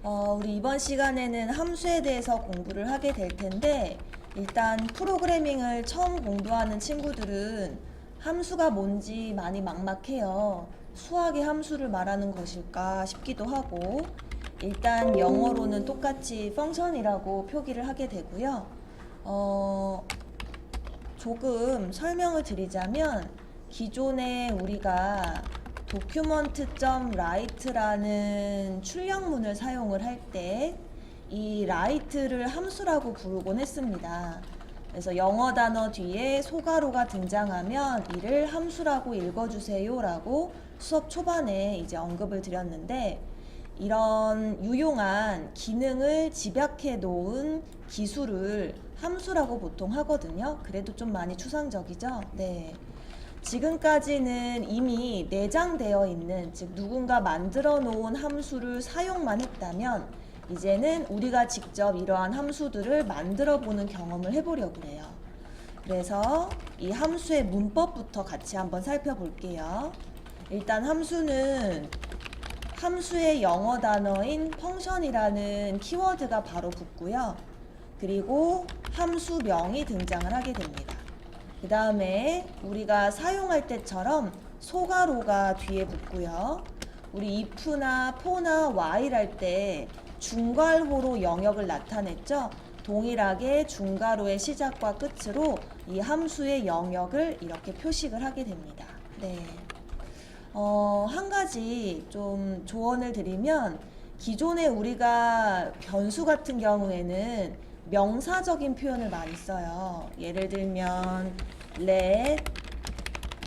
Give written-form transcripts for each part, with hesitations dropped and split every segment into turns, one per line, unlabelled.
우리 이번 시간에는 함수에 대해서 공부를 하게 될 텐데, 일단 프로그래밍을 처음 공부하는 친구들은 함수가 뭔지 많이 막막해요. 수학의 함수를 말하는 것일까 싶기도 하고, 일단 영어로는 똑같이 펑션이라고 표기를 하게 되고요. 조금 설명을 드리자면, 기존에 우리가 document.write라는 출력문을 사용을 할 때 이 write를 함수라고 부르곤 했습니다. 그래서 영어 단어 뒤에 소가로가 등장하면 이를 함수라고 읽어주세요 라고 수업 초반에 이제 언급을 드렸는데, 이런 유용한 기능을 집약해 놓은 기술을 함수라고 보통 하거든요. 그래도 좀 많이 추상적이죠? 네. 지금까지는 이미 내장되어 있는, 즉 누군가 만들어 놓은 함수를 사용만 했다면, 이제는 우리가 직접 이러한 함수들을 만들어 보는 경험을 해보려고 해요. 그래서 이 함수의 문법부터 같이 한번 살펴볼게요. 일단 함수는 함수의 영어 단어인 펑션이라는 키워드가 바로 붙고요. 그리고 함수명이 등장을 하게 됩니다. 그 다음에 우리가 사용할 때처럼 소가로가 뒤에 붙고요. 우리 if나 for나 while 할 때 중괄호로 영역을 나타냈죠. 동일하게 중괄호의 시작과 끝으로 이 함수의 영역을 이렇게 표식을 하게 됩니다. 네. 한 가지 좀 조언을 드리면, 기존에 우리가 변수 같은 경우에는 명사적인 표현을 많이 써요. 예를 들면 let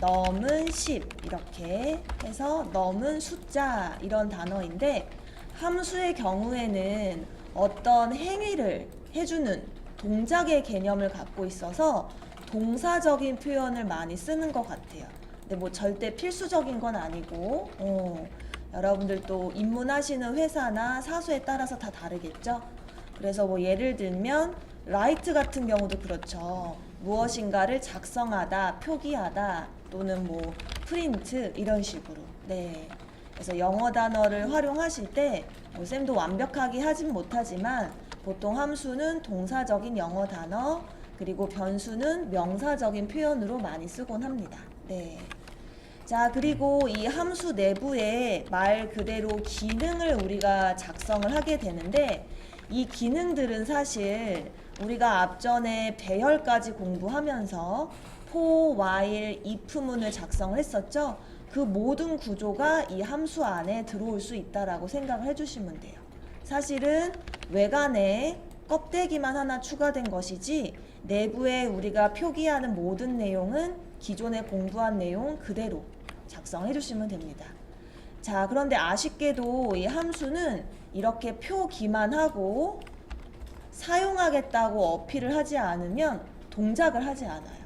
num은 10 이렇게 해서 num은 숫자 이런 단어인데, 함수의 경우에는 어떤 행위를 해주는 동작의 개념을 갖고 있어서 동사적인 표현을 많이 쓰는 것 같아요. 근데 뭐 절대 필수적인 건 아니고, 여러분들 또 입문하시는 회사나 사수에 따라서 다 다르겠죠? 그래서 뭐 예를 들면 write 같은 경우도 그렇죠. 무엇인가를 작성하다, 표기하다, 또는 뭐 print 이런 식으로. 네. 그래서 영어 단어를 활용하실 때 뭐 쌤도 완벽하게 하진 못하지만 보통 함수는 동사적인 영어 단어, 그리고 변수는 명사적인 표현으로 많이 쓰곤 합니다. 네. 자, 그리고 이 함수 내부에 말 그대로 기능을 우리가 작성을 하게 되는데, 이 기능들은 사실 우리가 앞전에 배열까지 공부하면서 for, while, if문을 작성을 했었죠. 그 모든 구조가 이 함수 안에 들어올 수 있다라고 생각을 해주시면 돼요. 사실은 외관에 껍데기만 하나 추가된 것이지, 내부에 우리가 표기하는 모든 내용은 기존에 공부한 내용 그대로 작성해 주시면 됩니다. 자, 그런데 아쉽게도 이 함수는 이렇게 표기만 하고 사용하겠다고 어필을 하지 않으면 동작을 하지 않아요.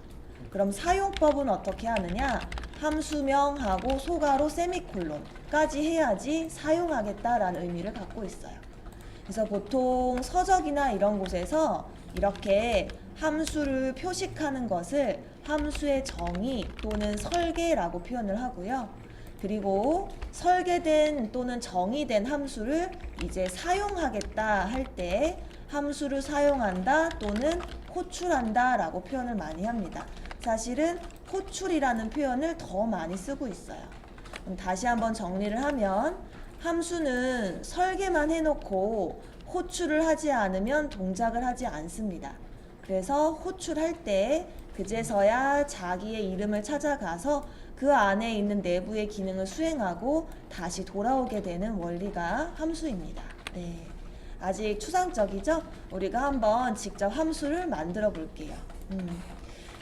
그럼 사용법은 어떻게 하느냐? 함수명하고 소가로 세미콜론까지 해야지 사용하겠다라는 의미를 갖고 있어요. 그래서 보통 서적이나 이런 곳에서 이렇게 함수를 표식하는 것을 함수의 정의 또는 설계라고 표현을 하고요. 그리고 설계된 또는 정의된 함수를 이제 사용하겠다 할 때 함수를 사용한다 또는 호출한다 라고 표현을 많이 합니다. 사실은 호출이라는 표현을 더 많이 쓰고 있어요. 그럼 다시 한번 정리를 하면, 함수는 설계만 해놓고 호출을 하지 않으면 동작을 하지 않습니다. 그래서 호출할 때 그제서야 자기의 이름을 찾아가서 그 안에 있는 내부의 기능을 수행하고 다시 돌아오게 되는 원리가 함수입니다. 네. 아직 추상적이죠? 우리가 한번 직접 함수를 만들어 볼게요.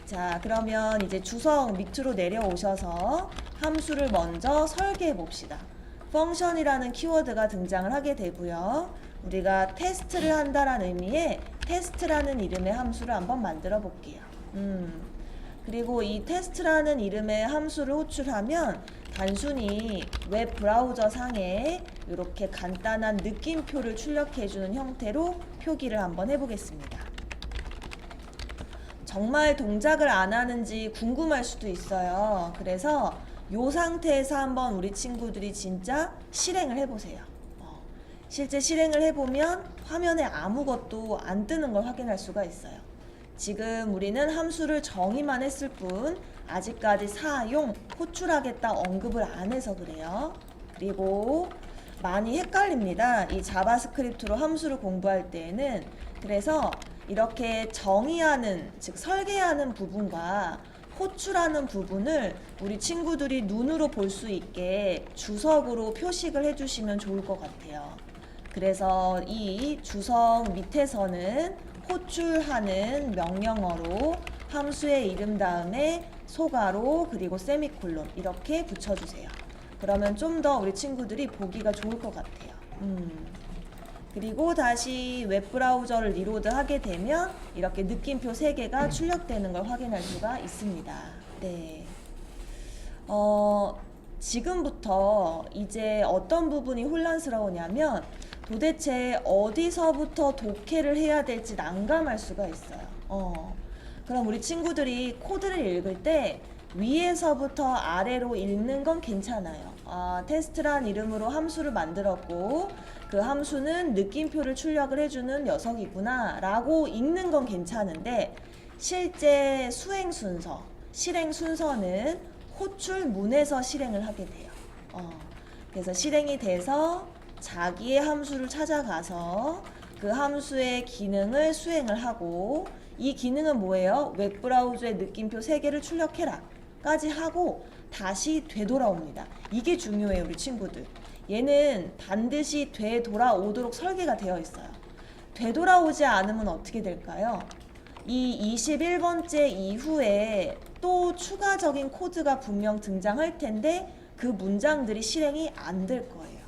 자, 그러면 이제 주석 밑으로 내려오셔서 함수를 먼저 설계해 봅시다. 펑션이라는 키워드가 등장을 하게 되고요. 우리가 테스트를 한다라는 의미의 테스트라는 이름의 함수를 한번 만들어 볼게요. 그리고 이 테스트라는 이름의 함수를 호출하면 단순히 웹 브라우저 상에 이렇게 간단한 느낌표를 출력해주는 형태로 표기를 한번 해보겠습니다. 정말 동작을 안 하는지 궁금할 수도 있어요. 그래서 이 상태에서 한번 우리 친구들이 진짜 실행을 해보세요. 실제 실행을 해보면 화면에 아무것도 안 뜨는 걸 확인할 수가 있어요. 지금 우리는 함수를 정의만 했을 뿐 아직까지 사용, 호출하겠다 언급을 안 해서 그래요. 그리고 많이 헷갈립니다. 이 자바스크립트로 함수를 공부할 때에는. 그래서 이렇게 정의하는, 즉 설계하는 부분과 호출하는 부분을 우리 친구들이 눈으로 볼 수 있게 주석으로 표식을 해주시면 좋을 것 같아요. 그래서 이 주석 밑에서는 호출하는 명령어로 함수의 이름 다음에 소가로 그리고 세미콜론 이렇게 붙여주세요. 그러면 좀 더 우리 친구들이 보기가 좋을 것 같아요. 그리고 다시 웹브라우저를 리로드하게 되면 이렇게 느낌표 3개가 출력되는 걸 확인할 수가 있습니다. 네. 지금부터 이제 어떤 부분이 혼란스러우냐면 도대체 어디서부터 독해를 해야 될지 난감할 수가 있어요. 그럼 우리 친구들이 코드를 읽을 때 위에서부터 아래로 읽는 건 괜찮아요. 테스트란 이름으로 함수를 만들었고 그 함수는 느낌표를 출력을 해주는 녀석이구나 라고 읽는 건 괜찮은데 실제 수행 순서, 실행 순서는 호출문에서 실행을 하게 돼요. 그래서 실행이 돼서 자기의 함수를 찾아가서 그 함수의 기능을 수행을 하고 이 기능은 뭐예요? 웹브라우저의 느낌표 3개를 출력해라 까지 하고 다시 되돌아옵니다. 이게 중요해요, 우리 친구들. 얘는 반드시 되돌아오도록 설계가 되어 있어요. 되돌아오지 않으면 어떻게 될까요? 이 21번째 이후에 또 추가적인 코드가 분명 등장할 텐데 그 문장들이 실행이 안 될 거예요.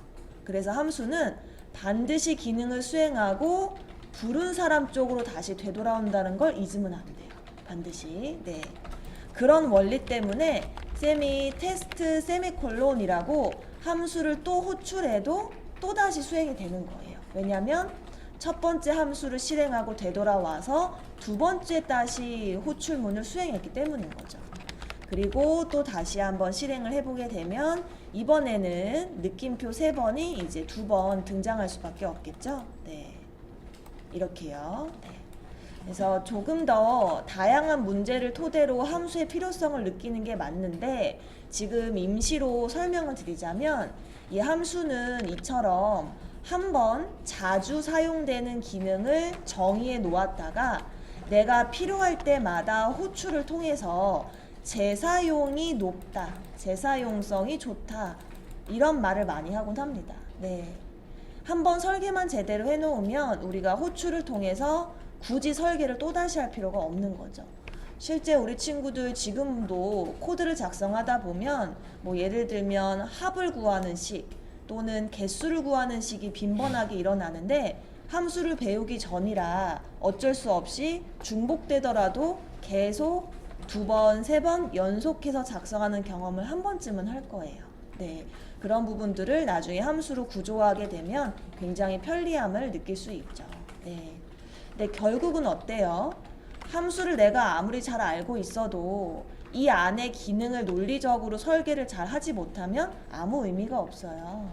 그래서 함수는 반드시 기능을 수행하고 부른 사람 쪽으로 다시 되돌아온다는 걸 잊으면 안 돼요. 반드시. 네. 그런 원리 때문에 쌤이 테스트 세미콜론이라고 함수를 또 호출해도 또다시 수행이 되는 거예요. 왜냐하면 첫 번째 함수를 실행하고 되돌아와서 두 번째 다시 호출문을 수행했기 때문인 거죠. 그리고 또 다시 한번 실행을 해보게 되면 이번에는 느낌표 3번이 이제 2번 등장할 수밖에 없겠죠. 네. 이렇게요. 네. 그래서 조금 더 다양한 문제를 토대로 함수의 필요성을 느끼는 게 맞는데 지금 임시로 설명을 드리자면 이 함수는 이처럼 한번 자주 사용되는 기능을 정의해 놓았다가 내가 필요할 때마다 호출을 통해서 재사용이 높다, 재사용성이 좋다 이런 말을 많이 하곤 합니다. 네. 한번 설계만 제대로 해놓으면 우리가 호출을 통해서 굳이 설계를 또다시 할 필요가 없는 거죠. 실제 우리 친구들 지금도 코드를 작성하다 보면 뭐 예를 들면 합을 구하는 식 또는 개수를 구하는 식이 빈번하게 일어나는데 함수를 배우기 전이라 어쩔 수 없이 중복되더라도 계속 2번, 3번 연속해서 작성하는 경험을 한 번쯤은 할 거예요. 네, 그런 부분들을 나중에 함수로 구조하게 되면 굉장히 편리함을 느낄 수 있죠. 네. 근데 결국은 어때요? 함수를 내가 아무리 잘 알고 있어도 이 안에 기능을 논리적으로 설계를 잘 하지 못하면 아무 의미가 없어요.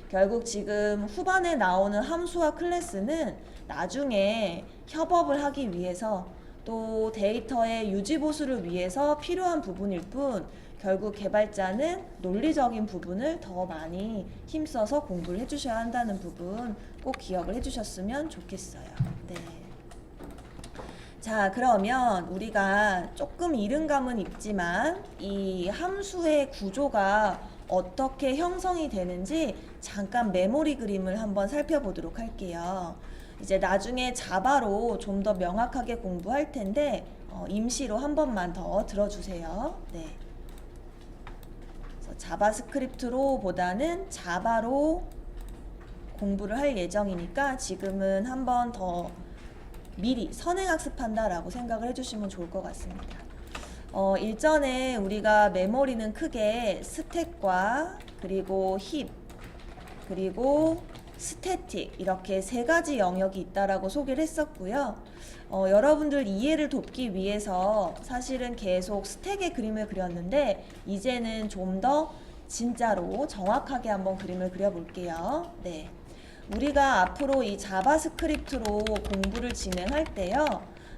결국 지금 후반에 나오는 함수와 클래스는 나중에 협업을 하기 위해서 또 데이터의 유지보수를 위해서 필요한 부분일 뿐 결국 개발자는 논리적인 부분을 더 많이 힘써서 공부를 해주셔야 한다는 부분 꼭 기억을 해주셨으면 좋겠어요. 네. 자, 그러면 우리가 조금 이른 감은 있지만 이 함수의 구조가 어떻게 형성이 되는지 잠깐 메모리 그림을 한번 살펴보도록 할게요. 이제 나중에 자바로 좀 더 명확하게 공부할 텐데 임시로 한 번만 더 들어주세요. 네. 그래서 자바스크립트로 보다는 자바로 공부를 할 예정이니까 지금은 한 번 더 미리 선행학습한다라고 생각을 해주시면 좋을 것 같습니다. 일전에 우리가 메모리는 크게 스택과 그리고 힙 그리고 스태틱 이렇게 3가지 영역이 있다라고 소개를 했었고요. 여러분들 이해를 돕기 위해서 사실은 계속 스택의 그림을 그렸는데 이제는 좀 더 진짜로 정확하게 한번 그림을 그려볼게요. 네. 우리가 앞으로 이 자바스크립트로 공부를 진행할 때요,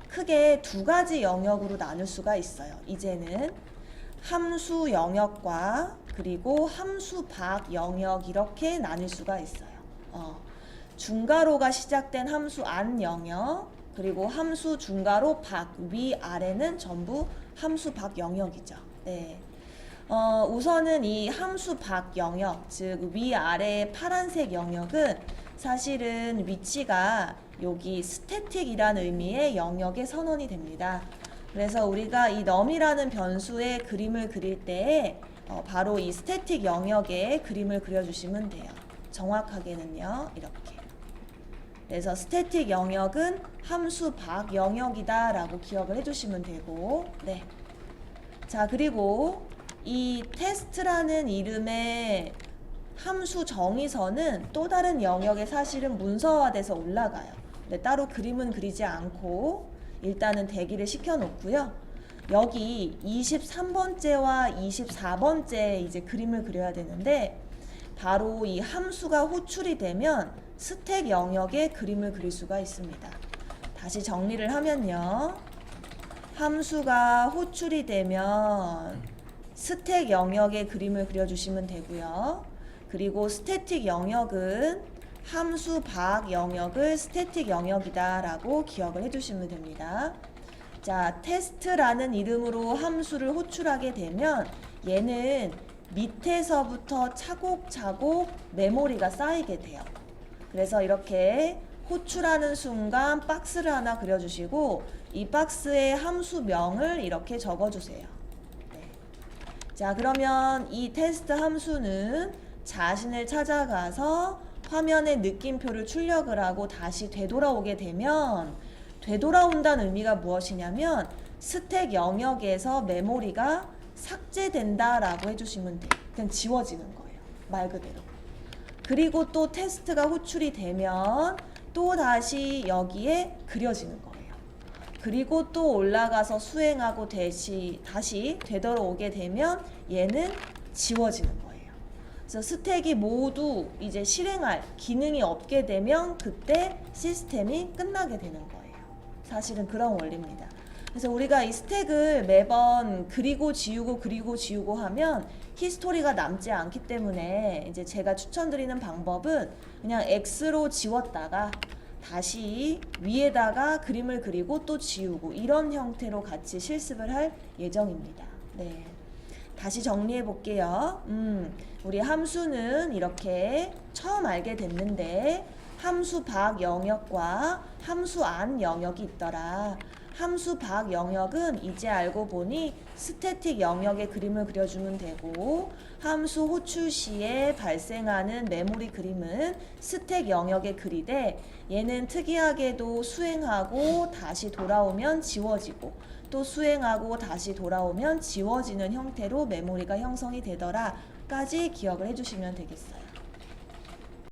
크게 두 가지 영역으로 나눌 수가 있어요. 이제는 함수 영역과 그리고 함수 밖 영역 이렇게 나눌 수가 있어요. 중괄호가 시작된 함수 안 영역, 그리고 함수 중괄호 밖, 위, 아래는 전부 함수 밖 영역이죠. 네. 우선은 이 함수 밖 영역, 즉 위아래 파란색 영역은 사실은 위치가 여기 스태틱이란 의미의 영역에 선언이 됩니다. 그래서 우리가 이 num이라는 변수의 그림을 그릴 때 바로 이 스태틱 영역에 그림을 그려주시면 돼요. 정확하게는요, 이렇게. 그래서 스태틱 영역은 함수 밖 영역이다 라고 기억을 해주시면 되고, 네. 자, 그리고 이 테스트라는 이름의 함수 정의서는 또 다른 영역에 사실은 문서화돼서 올라가요. 근데 따로 그림은 그리지 않고 일단은 대기를 시켜 놓고요. 여기 23번째와 24번째 이제 그림을 그려야 되는데, 바로 이 함수가 호출이 되면 스택 영역에 그림을 그릴 수가 있습니다. 다시 정리를 하면요, 함수가 호출이 되면 스택 영역에 그림을 그려주시면 되고요. 그리고 스태틱 영역은 함수 밖 영역을 스태틱 영역이다 라고 기억을 해주시면 됩니다. 자, 테스트라는 이름으로 함수를 호출하게 되면 얘는 밑에서부터 차곡차곡 메모리가 쌓이게 돼요. 그래서 이렇게 호출하는 순간 박스를 하나 그려주시고 이 박스에 함수명을 이렇게 적어주세요. 네. 자, 그러면 이 테스트 함수는 자신을 찾아가서 화면에 느낌표를 출력을 하고 다시 되돌아오게 되면, 되돌아온다는 의미가 무엇이냐면 스택 영역에서 메모리가 삭제된다 라고 해주시면 돼요. 그냥 지워지는 거예요, 말 그대로. 그리고 또 테스트가 호출이 되면 또 다시 여기에 그려지는 거예요. 그리고 또 올라가서 수행하고 다시 되돌아오게 되면 얘는 지워지는 거예요. 그래서 스택이 모두 이제 실행할 기능이 없게 되면 그때 시스템이 끝나게 되는 거예요. 사실은 그런 원리입니다. 그래서 우리가 이 스택을 매번 그리고 지우고 하면 히스토리가 남지 않기 때문에 이제 제가 추천드리는 방법은 그냥 X로 지웠다가 다시 위에다가 그림을 그리고 또 지우고 이런 형태로 같이 실습을 할 예정입니다. 네. 다시 정리해 볼게요. 우리 함수는 이렇게 처음 알게 됐는데 함수 밖 영역과 함수 안 영역이 있더라. 함수 밖 영역은 이제 알고 보니 스태틱 영역의 그림을 그려주면 되고, 함수 호출 시에 발생하는 메모리 그림은 스택 영역에 그리되 얘는 특이하게도 수행하고 다시 돌아오면 지워지고 또 수행하고 다시 돌아오면 지워지는 형태로 메모리가 형성이 되더라 까지 기억을 해주시면 되겠어요.